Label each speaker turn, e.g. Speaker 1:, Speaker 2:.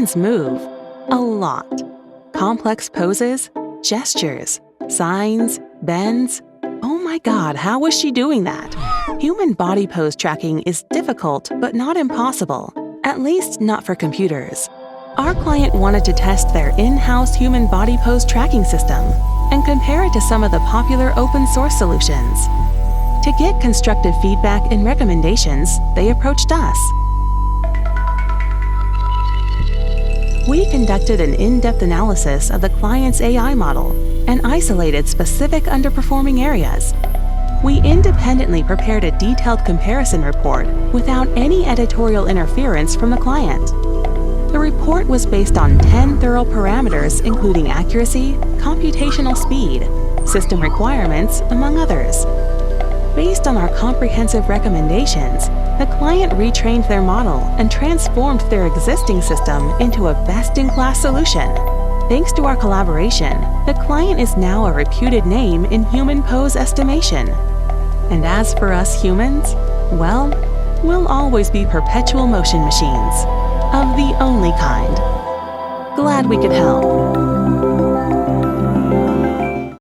Speaker 1: humans move a lot. Complex poses, gestures, signs, bends. Oh my God, how was she doing that? Human body pose tracking is difficult but not impossible, at least not for computers. Our client wanted to test their in-house human body pose tracking system and compare it to some of the popular open-source solutions. To get constructive feedback and recommendations, they approached us. We conducted an in-depth analysis of the client's AI model and isolated specific underperforming areas. We independently prepared a detailed comparison report without any editorial interference from the client. The report was based on 10 thorough parameters including accuracy, computational speed, system requirements, among others. Based on our comprehensive recommendations, the client retrained their model and transformed their existing system into a best-in-class solution. Thanks to our collaboration, the client is now a reputed name in human pose estimation. And as for us humans, well, we'll always be perpetual motion machines, of the only kind. Glad we could help.